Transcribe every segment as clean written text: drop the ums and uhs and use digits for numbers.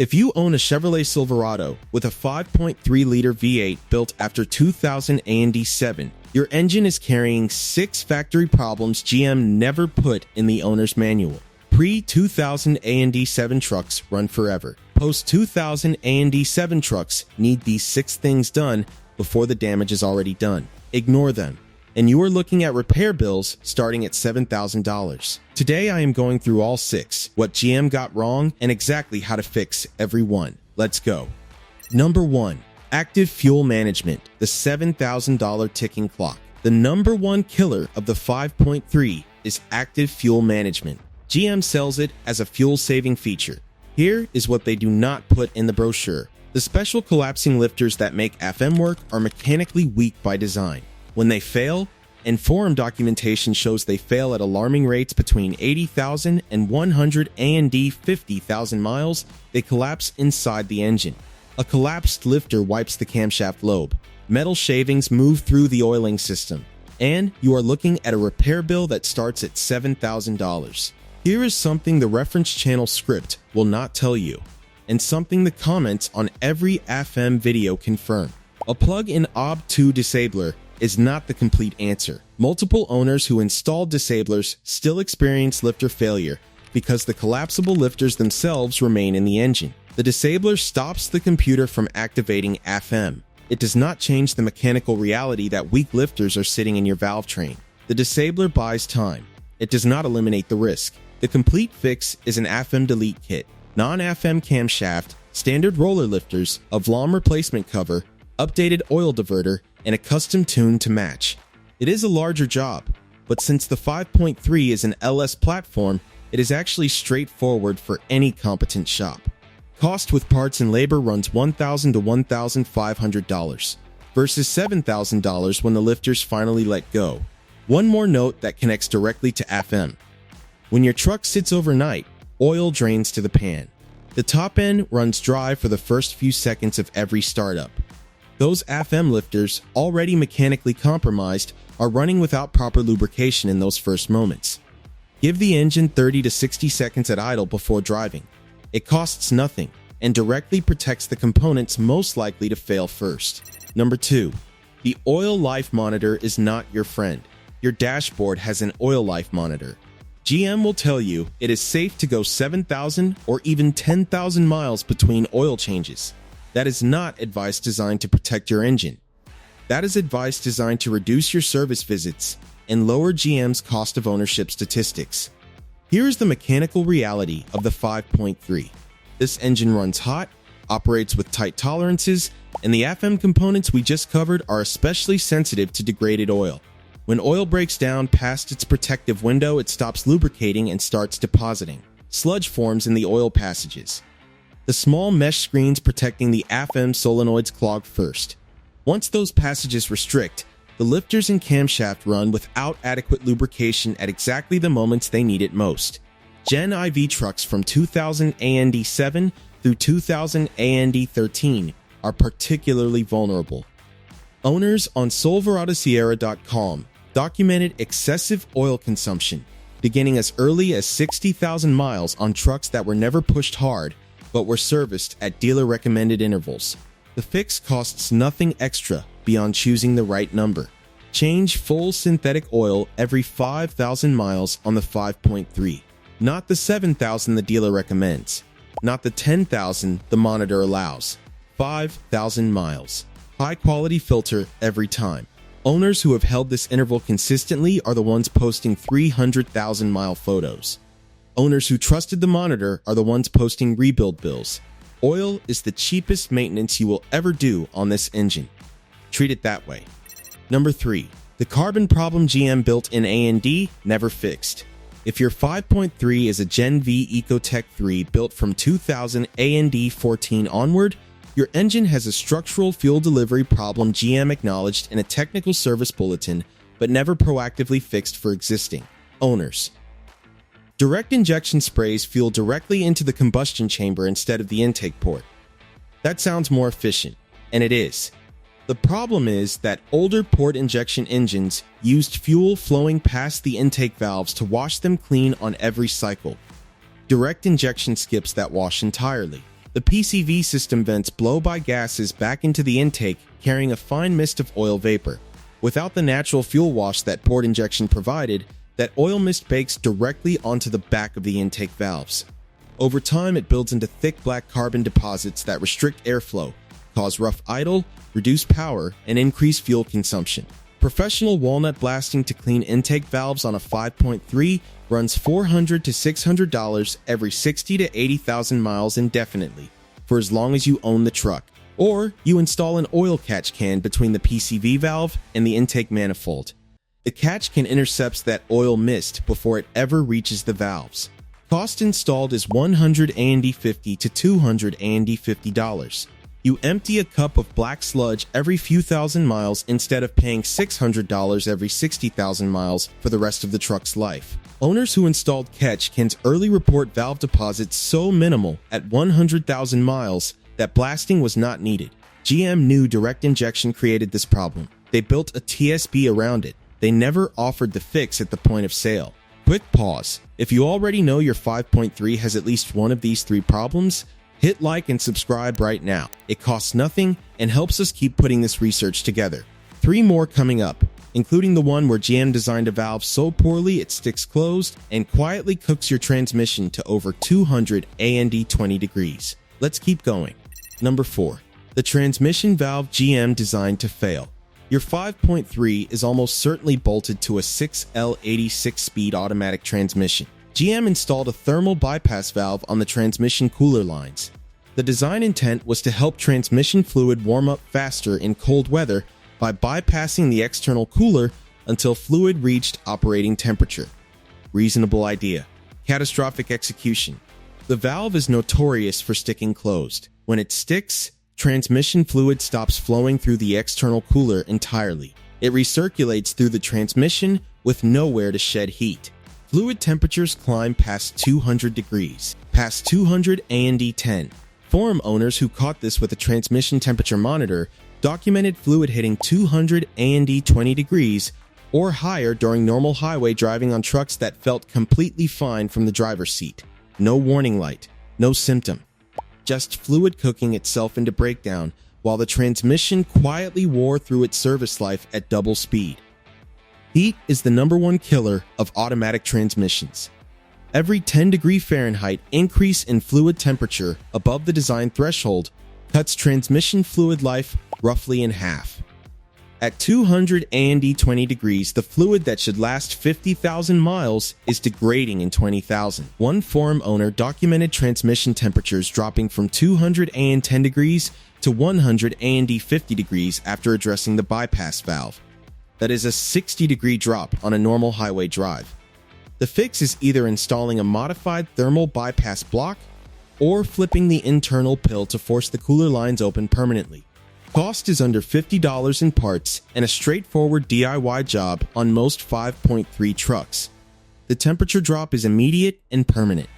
If you own a Chevrolet Silverado with a 5.3-liter V8 built after 2000 A&D 7, your engine is carrying 6 factory problems GM never put in the owner's manual. Pre-2000 A&D 7 trucks run forever. Post-2000 A&D 7 trucks need these 6 things done before the damage is already done. Ignore them, and you are looking at repair bills starting at $7,000. Today I am going through all 6, what GM got wrong, and exactly how to fix every one. Let's go. Number 1. Active fuel management, the $7,000 ticking clock. The number 1 killer of the 5.3 is active fuel management. GM sells it as a fuel-saving feature. Here is what they do not put in the brochure. The special collapsing lifters that make FM work are mechanically weak by design. When they fail, and forum documentation shows they fail at alarming rates between 80,000 and 100 A&D 50,000 miles, they collapse inside the engine. A collapsed lifter wipes the camshaft lobe. Metal shavings move through the oiling system. And you are looking at a repair bill that starts at $7,000. Here is something the reference channel script will not tell you, and something the comments on every FM video confirm. A plug-in OB2 disabler is not the complete answer. Multiple owners who installed disablers still experience lifter failure because the collapsible lifters themselves remain in the engine. The disabler stops the computer from activating FM. It does not change the mechanical reality that weak lifters are sitting in your valve train. The disabler buys time. It does not eliminate the risk. The complete fix is an FM delete kit, non-FM camshaft, standard roller lifters, a VLOM replacement cover, updated oil diverter, and a custom tune to match. It is a larger job, but since the 5.3 is an LS platform, it is actually straightforward for any competent shop. Cost with parts and labor runs $1,000 to $1,500 versus $7,000 when the lifters finally let go. One more note that connects directly to FM. When your truck sits overnight, oil drains to the pan. The top end runs dry for the first few seconds of every startup. Those FM lifters, already mechanically compromised, are running without proper lubrication in those first moments. Give the engine 30 to 60 seconds at idle before driving. It costs nothing and directly protects the components most likely to fail first. Number 2. The oil life monitor is not your friend. Your dashboard has an oil life monitor. GM will tell you it is safe to go 7,000 or even 10,000 miles between oil changes. That is not advice designed to protect your engine. That is advice designed to reduce your service visits and lower GM's cost of ownership statistics. Here is the mechanical reality of the 5.3. This engine runs hot, operates with tight tolerances, and the FM components we just covered are especially sensitive to degraded oil. When oil breaks down past its protective window, it stops lubricating and starts depositing. Sludge forms in the oil passages. The small mesh screens protecting the FM solenoids clog first. Once those passages restrict, the lifters and camshaft run without adequate lubrication at exactly the moments they need it most. Gen IV trucks from 2000 A&D 7 through 2000 A&D 13 are particularly vulnerable. Owners on SilveradoSierra.com documented excessive oil consumption, beginning as early as 60,000 miles on trucks that were never pushed hard but were serviced at dealer-recommended intervals. The fix costs nothing extra beyond choosing the right number. Change full synthetic oil every 5,000 miles on the 5.3, not the 7,000 the dealer recommends, not the 10,000 the monitor allows. 5,000 miles. High-quality filter every time. Owners who have held this interval consistently are the ones posting 300,000-mile photos. Owners who trusted the monitor are the ones posting rebuild bills. Oil is the cheapest maintenance you will ever do on this engine. Treat it that way. Number 3. The carbon problem GM built in A&D never fixed. If your 5.3 is a Gen V Ecotech 3 built from 2000 A&D 14 onward, your engine has a structural fuel delivery problem GM acknowledged in a technical service bulletin, but never proactively fixed for existing owners. Direct injection sprays fuel directly into the combustion chamber instead of the intake port. That sounds more efficient, and it is. The problem is that older port injection engines used fuel flowing past the intake valves to wash them clean on every cycle. Direct injection skips that wash entirely. The PCV system vents blow-by gases back into the intake, carrying a fine mist of oil vapor. Without the natural fuel wash that port injection provided, that oil mist bakes directly onto the back of the intake valves. Over time, it builds into thick black carbon deposits that restrict airflow, cause rough idle, reduce power, and increase fuel consumption. Professional walnut blasting to clean intake valves on a 5.3 runs $400 to $600 every 60 to 80,000 miles indefinitely, for as long as you own the truck. Or you install an oil catch can between the PCV valve and the intake manifold. The catch can intercept that oil mist before it ever reaches the valves. Cost installed is $150 to $250. You empty a cup of black sludge every few thousand miles instead of paying $600 every 60,000 miles for the rest of the truck's life. Owners who installed catch cans early report valve deposits so minimal at 100,000 miles that blasting was not needed. GM knew direct injection created this problem. They built a TSB around it. They never offered the fix at the point of sale. Quick pause. If you already know your 5.3 has at least one of these three problems, hit like and subscribe right now. It costs nothing and helps us keep putting this research together. 3 more coming up, including the one where GM designed a valve so poorly it sticks closed and quietly cooks your transmission to over 200 and 20 degrees. Let's keep going. Number 4. The transmission valve GM designed to fail. Your 5.3 is almost certainly bolted to a 6L80 6-speed automatic transmission. GM installed a thermal bypass valve on the transmission cooler lines. The design intent was to help transmission fluid warm up faster in cold weather by bypassing the external cooler until fluid reached operating temperature. Reasonable idea. Catastrophic execution. The valve is notorious for sticking closed. When it sticks, transmission fluid stops flowing through the external cooler entirely. It recirculates through the transmission with nowhere to shed heat. Fluid temperatures climb past 200 degrees, past 200 and 10. Forum owners who caught this with a transmission temperature monitor documented fluid hitting 200 and 20 degrees or higher during normal highway driving on trucks that felt completely fine from the driver's seat. No warning light, no symptom. Just fluid cooking itself into breakdown while the transmission quietly wore through its service life at double speed. Heat is the #1 killer of automatic transmissions. Every 10 Fahrenheit increase in fluid temperature above the design threshold cuts transmission fluid life roughly in half. At 200 and 20 degrees, the fluid that should last 50,000 miles is degrading in 20,000. One forum owner documented transmission temperatures dropping from 210 degrees to 150 degrees after addressing the bypass valve. That is a 60-degree drop on a normal highway drive. The fix is either installing a modified thermal bypass block or flipping the internal pill to force the cooler lines open permanently. Cost is under $50 in parts and a straightforward DIY job on most 5.3 trucks. The temperature drop is immediate and permanent.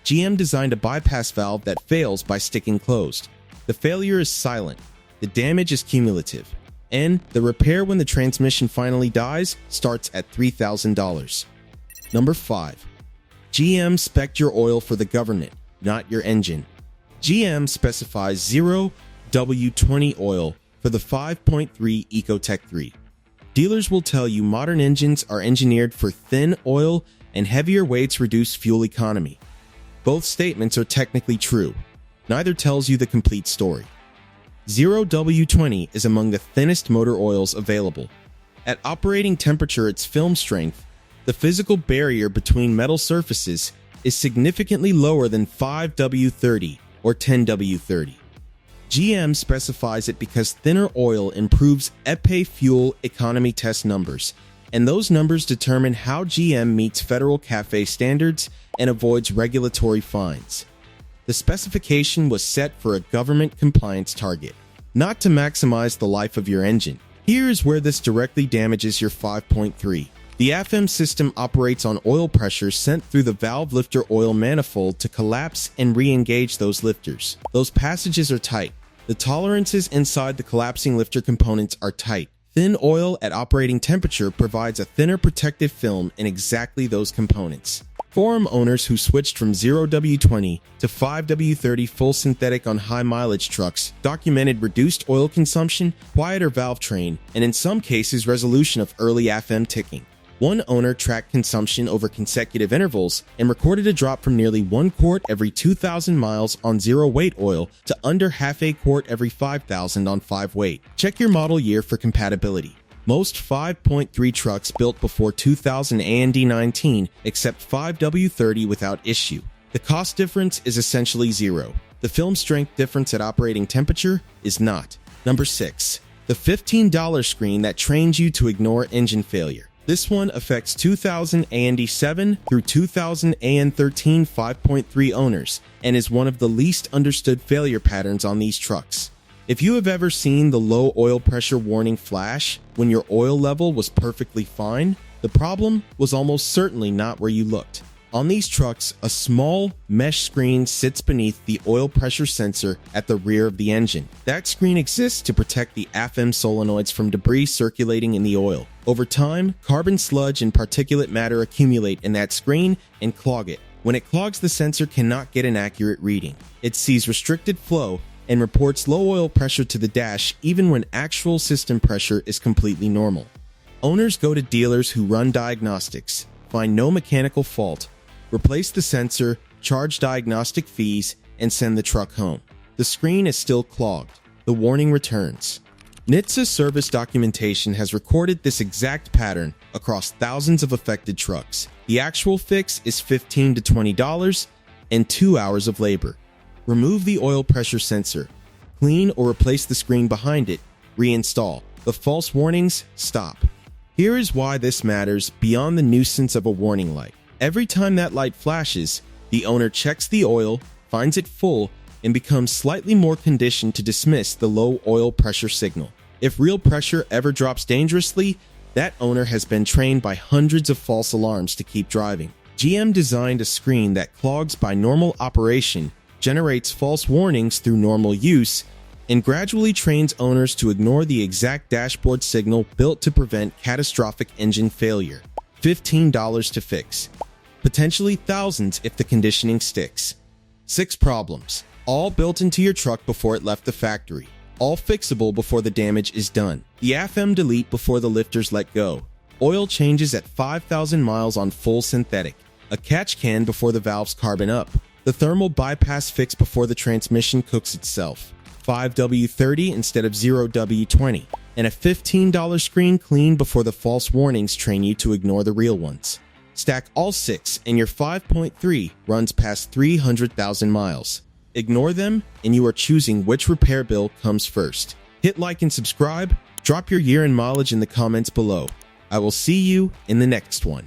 GM designed a bypass valve that fails by sticking closed. The failure is silent, the damage is cumulative, and the repair when the transmission finally dies starts at $3,000. Number 5. GM spec'd your oil for the government, not your engine. GM specifies 0W20 oil for the 5.3 Ecotech 3. Dealers will tell you modern engines are engineered for thin oil and heavier weights reduce fuel economy. Both statements are technically true. Neither tells you the complete story. 0W20 is among the thinnest motor oils available. At operating temperature, its film strength, the physical barrier between metal surfaces, is significantly lower than 5W30 or 10W30. GM specifies it because thinner oil improves EPA fuel economy test numbers, and those numbers determine how GM meets federal CAFE standards and avoids regulatory fines. The specification was set for a government compliance target, not to maximize the life of your engine. Here is where this directly damages your 5.3. The AFM system operates on oil pressure sent through the valve lifter oil manifold to collapse and re-engage those lifters. Those passages are tight. The tolerances inside the collapsing lifter components are tight. Thin oil at operating temperature provides a thinner protective film in exactly those components. Forum owners who switched from 0W20 to 5W30 full synthetic on high mileage trucks documented reduced oil consumption, quieter valve train, and in some cases resolution of early FM ticking. One owner tracked consumption over consecutive intervals and recorded a drop from nearly 1 quart every 2,000 miles on zero-weight oil to under half a quart every 5,000 on 5-weight. Check your model year for compatibility. Most 5.3 trucks built before 2000 AND19 accept 5W30 without issue. The cost difference is essentially zero. The film strength difference at operating temperature is not. Number 6. The $15 screen that trains you to ignore engine failure. This one affects 2000 AND7 through 2000 AN13 5.3 owners and is one of the least understood failure patterns on these trucks. If you have ever seen the low oil pressure warning flash when your oil level was perfectly fine, the problem was almost certainly not where you looked. On these trucks, a small mesh screen sits beneath the oil pressure sensor at the rear of the engine. That screen exists to protect the AFM solenoids from debris circulating in the oil. Over time, carbon sludge and particulate matter accumulate in that screen and clog it. When it clogs, the sensor cannot get an accurate reading. It sees restricted flow and reports low oil pressure to the dash even when actual system pressure is completely normal. Owners go to dealers who run diagnostics, find no mechanical fault, replace the sensor, charge diagnostic fees, and send the truck home. The screen is still clogged. The warning returns. NHTSA service documentation has recorded this exact pattern across thousands of affected trucks. The actual fix is $15 to $20 and 2 hours of labor. Remove the oil pressure sensor. Clean or replace the screen behind it. Reinstall. The false warnings stop. Here is why this matters beyond the nuisance of a warning light. Every time that light flashes, the owner checks the oil, finds it full, and becomes slightly more conditioned to dismiss the low oil pressure signal. If real pressure ever drops dangerously, that owner has been trained by hundreds of false alarms to keep driving. GM designed a screen that clogs by normal operation, generates false warnings through normal use, and gradually trains owners to ignore the exact dashboard signal built to prevent catastrophic engine failure. $15 to fix. Potentially thousands if the conditioning sticks. 6 problems, all built into your truck before it left the factory. All fixable before the damage is done. The AFM delete before the lifters let go. Oil changes at 5,000 miles on full synthetic. A catch can before the valves carbon up. The thermal bypass fix before the transmission cooks itself. 5W30 instead of 0W20. And a $15 screen clean before the false warnings train you to ignore the real ones. Stack all 6 and your 5.3 runs past 300,000 miles. Ignore them and you are choosing which repair bill comes first. Hit like and subscribe. Drop your year and mileage in the comments below. I will see you in the next one.